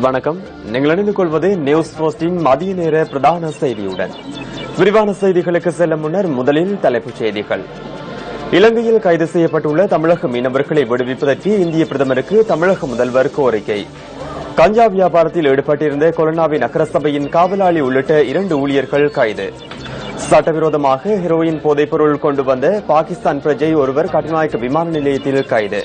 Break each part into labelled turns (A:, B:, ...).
A: வணக்கம். நீங்கள் இணைந்து கொள்வது நியூஸ் போஸ்டின் மதிய நேர பிரதான செய்தியுடன். விரிவான செய்திகளுக்கு செல்ல முன்னர் முதலில் தலைப்புச் செய்திகள். இலங்கையில் கைது செய்யப்பட்டுள்ள தமிழக மீனவர்களை விடுவிப்பதற்கு இந்திய பிரதமருக்கு தமிழக முதல்வர் கோரிக்கை. கஞ்சா வியாபாரத்தில் ஈடுபட்டிருந்த கொலனாவி நகரசபையின் காவலாளி உள்ளிட்ட 2 ஊழியர்கள் கைது. சட்டவிரோதமாக ஹெரோயின் போதைப்பொருள் கொண்டு வந்த பாகிஸ்தான் பிரஜை ஒருவர் கட்டுநாயக்க விமான நிலையத்தில் கைது.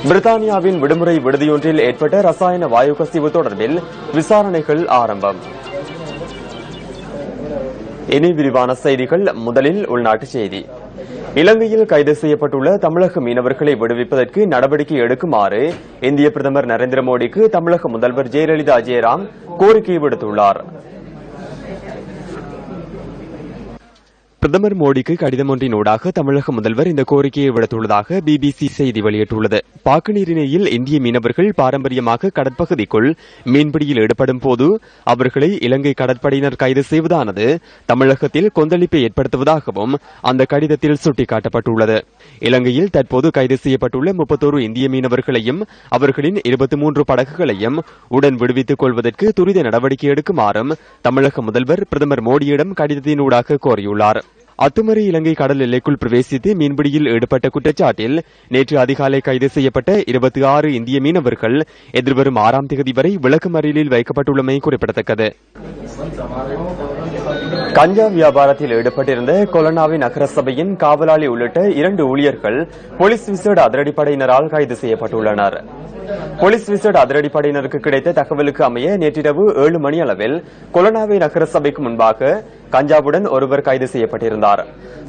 A: பிரித்தானியாவின் விடுமுறை விடுதியொன்றில் ஏற்பட்ட ரசாயன வாயு கசிவு தொடர்பில் விசாரணைகள் ஆரம்பம். இனி விரிவான செய்திகள். முதலில் உள்நாட்டு செய்தி. இலங்கையில் கைது செய்யப்பட்டுள்ள தமிழக மீனவர்களை விடுவிப்பதற்கு நடவடிக்கை எடுக்குமாறு இந்திய பிரதமர் நரேந்திர மோடிக்கு தமிழக முதல்வர் ஜெயலலிதா ஜெயராம் கோரிக்கை விடுத்துள்ளார். பிரதமர் மோடிக்கு கடிதம் ஒன்றினூடாக தமிழக முதல்வர் இந்த கோரிக்கையை விடுத்துள்ளதாக பிபிசி செய்தி வெளியிட்டுள்ளது. பாக்குநீரிணையில் இந்திய மீனவர்கள் பாரம்பரியமாக கடற்பகுதிக்குள் மீன்பிடியில் ஈடுபடும் போது அவர்களை இலங்கை கடற்படையினர் கைது செய்வதானது தமிழகத்தில் கொந்தளிப்பை ஏற்படுத்துவதாகவும் அந்த கடிதத்தில் சுட்டிக்காட்டப்பட்டுள்ளது. இலங்கையில் தற்போது கைது செய்யப்பட்டுள்ள 31 இந்திய மீனவர்களையும் அவர்களின் 23 படகுகளையும் உடன் விடுவித்துக் கொள்வதற்கு துரித நடவடிக்கை எடுக்குமாறும் தமிழக முதல்வர் பிரதமர் மோடியிடம் கடிதத்தினூடாக கோரியுள்ளார். அத்துமீறி இலங்கை கடல் எல்லைக்குள் பிரவேசித்து மீன்பிடியில் ஈடுபட்ட குற்றச்சாட்டில் நேற்று அதிகாலை கைது செய்யப்பட்ட 26 இந்திய மீனவர்கள் எதிர்வரும் 6ஆம் தேதி வரை விளக்கமறியலில் வைக்கப்பட்டுள்ளமை குறிப்பிடத்தக்கது. கஞ்சா வியாபாரத்தில் ஈடுபட்டிருந்த கொலனாவி நகரசபையின் காவலாளி உள்ளிட்ட 2 ஊழியர்கள் போலீஸ் விசேட அதிரடிப்படையினரால் கைது செய்யப்பட்டுள்ளனர். போலீஸ் விசேட அதிரடிப்படையினருக்கு கிடைத்த தகவலுக்கு அமைய நேற்றிரவு 7 மணி அளவில் கொலனாவி நகரசபைக்கு முன்பாக கஞ்சாவுடன் ஒருவர் கைது செய்யப்பட்டிருந்தார்.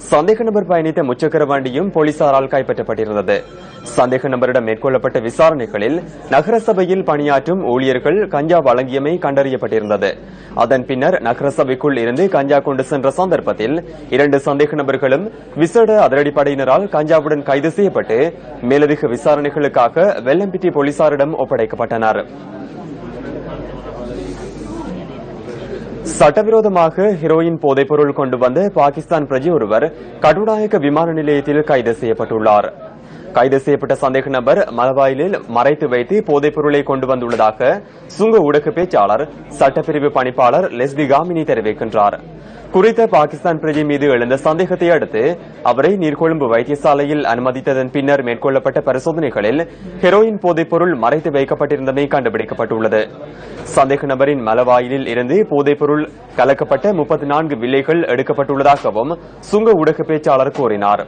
A: சந்தேக நபர் பயணித்த முச்சக்கர வண்டியும் போலீசாரால் கைப்பற்றப்பட்டிருந்தது. சந்தேக நபரிடம் மேற்கொள்ளப்பட்ட விசாரணைகளில் நகரசபையில் பணியாற்றும் ஊழியர்கள் கஞ்சா வழங்கியமை கண்டறியப்பட்டிருந்தது. அதன் பின்னர் நகரசபைக்குள் இருந்து கஞ்சா கொண்டு சென்ற சந்தர்ப்பத்தில் 2 சந்தேக நபர்களும் விசேட அதிரடிப்படையினரால் கஞ்சாவுடன் கைது செய்யப்பட்டு மேலதிக விசாரணைகளுக்காக வெள்ளம்பிட்டி போலீசாரிடம் ஒப்படைக்கப்பட்டனர். சட்டவிரோதமாக ஹெரோயின் போதைப்பொருள் கொண்டு வந்த பாகிஸ்தான் பிரஜை ஒருவர் கட்டுநாயக்க விமான நிலையத்தில் கைது செய்யப்பட்டுள்ளார். கைது செய்யப்பட்ட சந்தேக நபர் மலபாயிலில் மறைத்து வைத்து போதைப் பொருளை கொண்டு வந்துள்ளதாக சுங்க ஊடக பேச்சாளர் சட்டப்பிரிவு பணிப்பாளர் லெஸ்லி காமினி தெரிவிக்கின்றார். குறித்த பாகிஸ்தான் பிரஜை மீது எழுந்த சந்தேகத்தை அடுத்து அவரை நீர்கொழும்பு வைத்தியசாலையில் அனுமதித்ததன் பின்னர் மேற்கொள்ளப்பட்ட பரிசோதனைகளில் ஹெரோயின் போதைப்பொருள் மறைத்து வைக்கப்பட்டிருந்தமை கண்டுபிடிக்கப்பட்டுள்ளது. சந்தேக நபரின் மலவாயிலில் இருந்து போதைப்பொருள் கலக்கப்பட்ட 34 வில்லைகள் எடுக்கப்பட்டுள்ளதாகவும் சுங்க ஊடக பேச்சாளர் கூறினார்.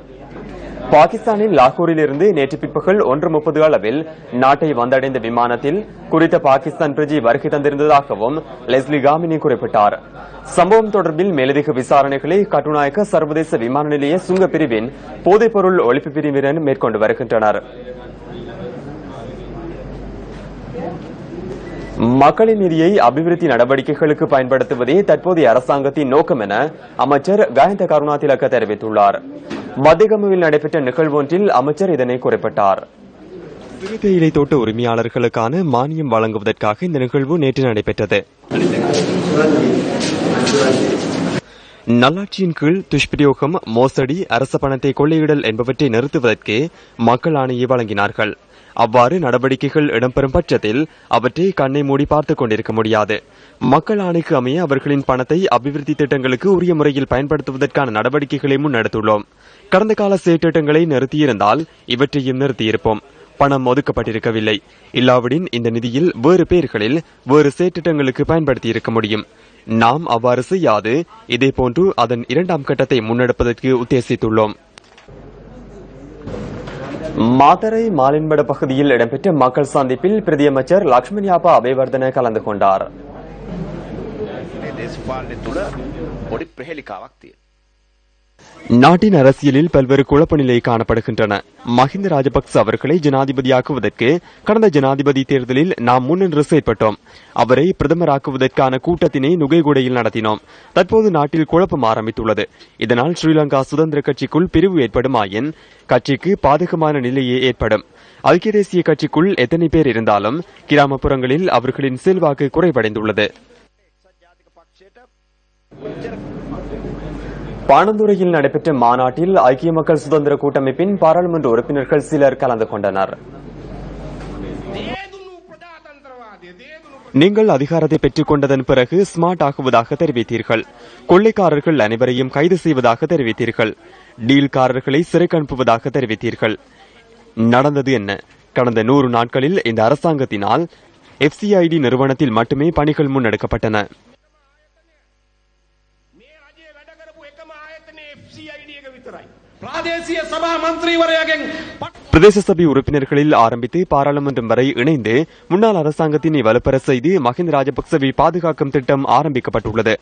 A: பாகிஸ்தானின் லாகூரில் இருந்து நேற்று பிற்பகல் 1:30 அளவில் நாட்டை வந்தடைந்த விமானத்தில் குறித்த பாகிஸ்தான் பிரஜை வருகை தந்திருந்ததாகவும் லெஸ்லி காமினி குறிப்பிட்டார். சம்பவம் தொடர்பில் மேலதிக விசாரணைகளை கட்டுநாயக்க சர்வதேச விமான நிலைய சுங்க பிரிவின் போதைப்பொருள் ஒழிப்பு பிரிவினர் மேற்கொண்டு வருகின்றனர். மக்களின் நிதியை அபிவிருத்தி நடவடிக்கைகளுக்கு பயன்படுத்துவதே தற்போதைய அரசாங்கத்தின் நோக்கம் என அமைச்சர் கயந்த கருணாதிலக்க தெரிவித்துள்ளார். மத்திகமுவில் நடைபெற்ற நிகழ்வொன்றில் அமைச்சர் இதனை குறிப்பிட்டார். தேயிலை தோட்ட உரிமையாளர்களுக்கான மானியம் வழங்குவதற்காக இந்த நிகழ்வு நேற்று நடைபெற்றது. நல்லாட்சியின் கீழ் துஷ்பிரயோகம், மோசடி, அரச பணத்தை கொள்ளையிடல் என்பவற்றை நிறுத்துவதற்கு மக்கள் ஆணையை வழங்கினார்கள். அவ்வாறு நடவடிக்கைகள் இடம்பெறும் பட்சத்தில் அவற்றை கண்ணை மூடி பார்த்துக் கொண்டிருக்க முடியாது. மக்கள் ஆணைக்கு அமைய அவர்களின் பணத்தை அபிவிருத்தி திட்டங்களுக்கு உரிய முறையில் பயன்படுத்துவதற்கான நடவடிக்கைகளை முன்னெடுத்துள்ளோம். கடந்த கால செயற்றிட்டங்களை நிறுத்தியிருந்தால் இவற்றையும் நிறுத்தியிருப்போம். பணம் ஒதுக்கப்பட்டிருக்கவில்லை. இல்லாவிடின் இந்த நிதியில் வேறு பெயர்களில் வேறு செயற்றிட்டங்களுக்கு பயன்படுத்தியிருக்க முடியும். நாம் அவ்வாறு செய்யாது இதேபோன்று அதன் 2ஆம் கட்டத்தை முன்னெடுப்பதற்கு உத்தேசித்துள்ளோம். மாத்தறை மாலின்பட பகுதியில் இடம்பெற்ற மக்கள் சந்திப்பில் பிரதியமைச்சர் லக்ஷ்மணியாப்பா அபேவர்தன கலந்து கொண்டார். நாட்டின் அரசியலில் பல்வேறு குழப்ப நிலை காணப்படுகின்றன. மஹிந்த ராஜபக்ச அவர்களை ஜனாதிபதியாக்குவதற்கு கடந்த ஜனாதிபதி தேர்தலில் நாம் முன்னின்று செயற்பட்டோம். அவரை பிரதமராக்குவதற்கான கூட்டத்தினை நுகைகுடையில் நடத்தினோம். தற்போது நாட்டில் குழப்பம் ஆரம்பித்துள்ளது. இதனால் ஸ்ரீலங்கா சுதந்திர கட்சிக்குள் பிரிவு ஏற்படுமாயின் கட்சிக்கு பாதகமான நிலையே ஏற்படும். ஐக்கிய தேசிய கட்சிக்குள் எத்தனை பேர் இருந்தாலும் கிராமப்புறங்களில் அவர்களின் செல்வாக்கு குறைவடைந்துள்ளது. பாணந்துறையில் நடைபெற்ற மாநாட்டில் ஐக்கிய மக்கள் சுதந்திர கூட்டமைப்பின் பாராளுமன்ற உறுப்பினர்கள் சிலர் கலந்து கொண்டனர். நீங்கள் அதிகாரத்தை பெற்றுக் கொண்டதன் பிறகு ஸ்மார்ட் ஆகுவதாக தெரிவித்தீர்கள். கொள்ளைக்காரர்கள் அனைவரையும் கைது செய்வதாக தெரிவித்தீர்கள். டீல்காரர்களை சிறைக்கு அனுப்புவதாக தெரிவித்தீர்கள். நடந்தது என்ன? கடந்த 100 நாட்களில் இந்த அரசாங்கத்தினால் FCID நிறுவனத்தில் மட்டுமே பணிகள் முன்னெடுக்கப்பட்டன. பிரதேச சபை உறுப்பினர்களில் ஆரம்பித்து பாராளுமன்றம் வரை இணைந்து முன்னாள் அரசாங்கத்தினை வலுப்பெற செய்து மஹிந்த ராஜபக்சவை பாதுகாக்கும் திட்டம் ஆரம்பிக்கப்பட்டுள்ளது.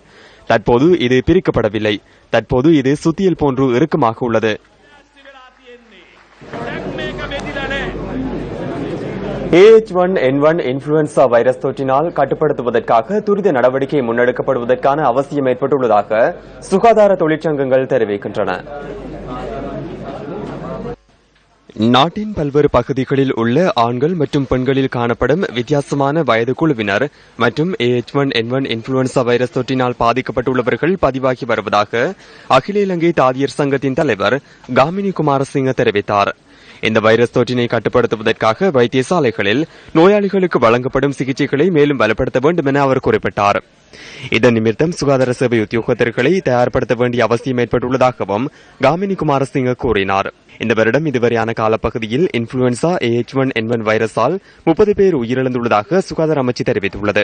A: தற்போது இது பிரிக்கப்படவில்லை. தற்போது இது சுத்தியல் போன்று இறுக்கமாக உள்ளது. AH1N1 இன்ஃபுளுவன்சா வைரஸ் தொற்றினால் கட்டுப்படுத்துவதற்காக துரித நடவடிக்கை முன்னெடுக்கப்படுவதற்கான அவசியம் ஏற்பட்டுள்ளதாக சுகாதார தொழிற்சங்கங்கள் தெரிவிக்கின்றன. நாட்டின் பல்வேறு பகுதிகளில் உள்ள ஆண்கள் மற்றும் பெண்களில் காணப்படும் வித்தியாசமான வயது குழுவினர் மற்றும் AH1N1 இன்ஃபுளுவன்சா வைரஸ் தொற்றினால் பாதிக்கப்பட்டுள்ளவர்கள் பதிவாகி வருவதாக அகில இலங்கை தாதியர் சங்கத்தின் தலைவர் காமினி குமாரசிங்க தெரிவித்தார். இந்த வைரஸ் தொற்றினை கட்டுப்படுத்துவதற்காக வைத்தியசாலைகளில் நோயாளிகளுக்கு வழங்கப்படும் சிகிச்சைகளை மேலும் பலப்படுத்த வேண்டும் என அவர் குறிப்பிட்டார். இதன் நிமித்தம் சுகாதார சேவை உத்தியோகத்தர்களை தயார்படுத்த வேண்டிய அவசியம் ஏற்பட்டுள்ளதாகவும் காமினி குமாரசிங்க கூறினார். இந்த வருடம் இதுவரையான காலப்பகுதியில் இன்ஃபுளுவன்சா AH1N1 வைரஸால் 30 பேர் உயிரிழந்துள்ளதாக சுகாதார அமைச்சு தெரிவித்துள்ளது.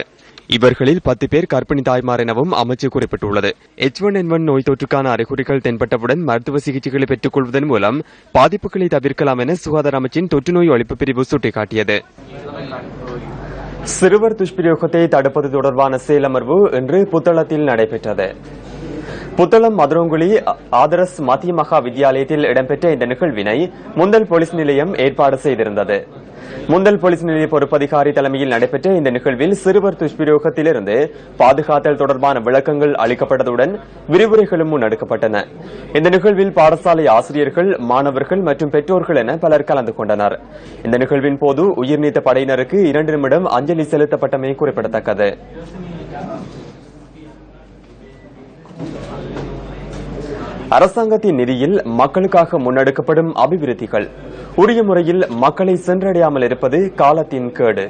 A: இவர்களில் 10 பேர் கர்ப்பிணி தாய்மார் எனவும் அமைச்சு குறிப்பிட்டுள்ளது. H1N1 நோய் தொற்றுக்கான அறிகுறிகள் தென்பட்டவுடன் மருத்துவ சிகிச்சைகளை பெற்றுக் கொள்வதன் மூலம் பாதிப்புகளை தவிர்க்கலாம் என சுகாதார அமைச்சின் தொற்றுநோய் ஒழிப்பு பிரிவு சுட்டிக்காட்டியது. சிறுவர் துஷ்பிரயோகத்தை தடுப்பது தொடர்பான செயலமர்வு இன்று புத்தளத்தில் நடைபெற்றது. புத்தளம் மதுரங்குழி ஆதரஸ் மத்திய மகா வித்தியாலயத்தில் இடம்பெற்ற இந்த நிகழ்வினை முந்தல் போலீஸ் நிலையம் ஏற்பாடு செய்திருந்தது. முந்தல் போலீஸ் நிலைய பொறுப்பதிகாரி தலைமையில் நடைபெற்ற இந்த நிகழ்வில் சிறுவர் துஷ்பிரயோகத்திலிருந்து பாதுகாத்தல் தொடர்பான விளக்கங்கள் அளிக்கப்பட்டதுடன் விரிவுரைகளும் முன்னெடுக்கப்பட்டன. இந்த நிகழ்வில் பாடசாலை ஆசிரியர்கள், மாணவர்கள் மற்றும் பெற்றோர்கள் என பலர் கலந்து கொண்டனர். இந்த நிகழ்வின் போது உயிர்நீத்த படையினருக்கு 2 நிமிடம் அஞ்சலி செலுத்தப்பட்டமை குறிப்பிடத்தக்கது. அரசாங்கத்தின் நிதியில் மக்களுக்காக முன்னெடுக்கப்படும் அபிவிருத்திகள் உரிய முறையில் மக்களை சென்றடையாமல் இருப்பது காலத்தின் கேடு.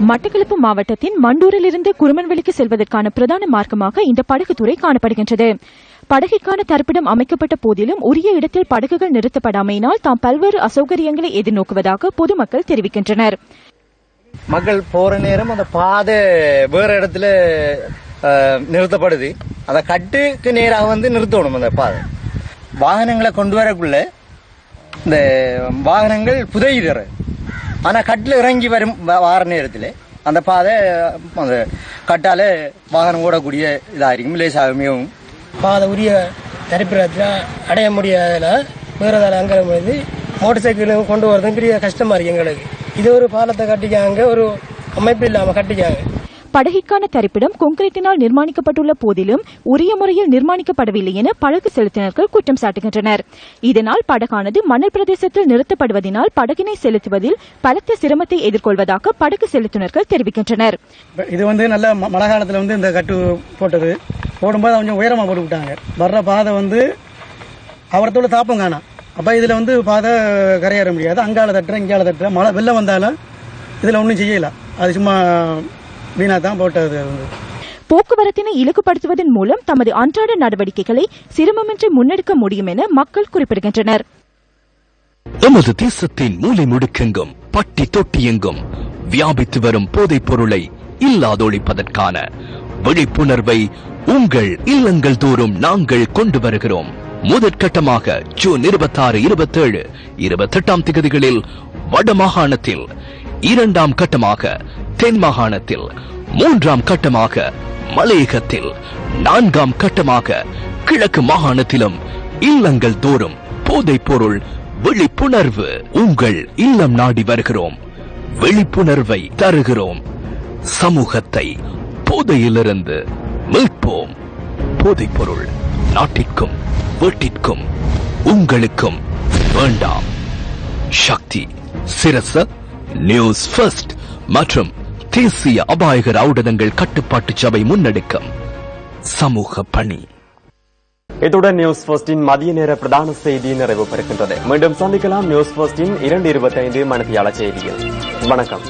B: மட்டக்களப்பு மாவட்டத்தின் மண்டூரிலிருந்து குருமன்வெளிக்கு செல்வதற்கான பிரதான மார்க்கமாக இந்த படகுத்துறை காணப்படுகின்றது. படகிற்கான தரிப்பிடம் அமைக்கப்பட்ட போதிலும் உரிய இடத்தில் படகுகள் நிறுத்தப்படாமையினால் தாம் பல்வேறு அசௌகரியங்களை எதிர்நோக்குவதாக பொதுமக்கள் தெரிவிக்கின்றனர்.
C: மக்கள் போற நேரம் அந்த பாதை வேற இடத்துல நிறுத்தப்படுது. அந்த கட்டுக்கு நேராக நிறுத்தணும். அந்த பாதை வாகனங்களை கொண்டு வரக்குள்ள இந்த வாகனங்கள் புதையுதற, ஆனா கட்டில் இறங்கி வரும் வார நேரத்தில் அந்த பாதை அந்த கட்டால வாகனம் ஓடக்கூடிய இதாயிருக்கும். லேசாகவும்
D: பாதை உரிய தரிப்பிடத்தில் அடைய முடியாதல வேறதால அங்கே போது மோட்டர் சைக்கிள் கொண்டு வரதும் பெரிய கஷ்டமா இருக்கு எங்களுக்கு. இது ஒரு பாலத்தை கட்டிக்காங்க, ஒரு அமைப்பு இல்லாம கட்டிக்காங்க.
B: படகிற்கான தரிப்பிடம் கொங்கிரீட்டினால் நிர்மாணிக்கப்பட்டுள்ள போதிலும் உரிய முறையில் நிர்மாணிக்கப்படவில்லை என படகு செலுத்தினர்கள் குற்றம் சாட்டுகின்றனர். இதனால் படகானது மணல் பிரதேசத்தில் நிறுத்தப்படுவதனால் படகினை செலுத்துவதில் பலத்த சிரமத்தை எதிர்கொள்வதாக படகு செலுத்தினர்கள் தெரிவிக்கின்றனர்.
D: இது நல்ல மழை காலத்தில் இந்த கட்டு போட்டது போடும்போது கொஞ்சம் உயரமா போட்டு விட்டாங்க. வர்ற பாதை அவரத்தோட தாப்பம் காணா. அப்ப இதுல பாதை கரையேற முடியாது. அங்கால தட்டுற இங்கால தட்டுற மழை வெள்ளம் வந்தாலும் இதுல ஒன்றும் செய்யல. அது சும்மா வீணா தான் போட்டது.
B: போக்குவரத்தினை இலக்குப்படுத்துவதன் மூலம் தமது அன்றாட நடவடிக்கைகளை சிரமமின்றி முன்னெடுக்க முடியும் என மக்கள் குறிப்பிடுகின்றனர்.
E: எமது தேசத்தின் மூலை முடுக்கெங்கும் பட்டி தொட்டி எங்கும் வியாபித்து வரும் போதைப் பொருளை இல்லாதொழிப்பதற்கான விழிப்புணர்வை உங்கள் இல்லங்கள் தோறும் நாங்கள் கொண்டு வருகிறோம். முதற்கட்டமாக ஜூன் 26, 27, 28 தேதிகளில் வடமாகாணத்தில், 2ஆம் கட்டமாக தென் மாகாணத்தில், 3ஆம் கட்டமாக மலையகத்தில், 4ஆம் கட்டமாக கிழக்கு மாகாணத்திலும் இல்லங்கள் தோறும் போதைப் பொருள் விழிப்புணர்வு உங்கள் இல்லம் நாடி வருகிறோம். விழிப்புணர்வை தருகிறோம். சமூகத்தை போதையிலிருந்து மீட்போம். போதைப் பொருள் நாட்டிற்கும் வீட்டிற்கும் உங்களுக்கும் வேண்டாம். சக்தி சிரச நியூஸ் ஃபர்ஸ்ட் மற்றும் தேசிய அபாயகர ஊடகங்கள் கட்டுப்பாட்டு சபை முன்னெடுக்கும் சமூக பணி.
A: இத்துடன் நியூஸ் ஃபர்ஸ்டின் மதிய நேர பிரதான செய்தி நிறைவு பெறுகின்றது. மீண்டும் சந்திக்கலாம் நியூஸ் ஃபர்ஸ்டின் 2:25 மணித்தியால செய்தியில். வணக்கம்.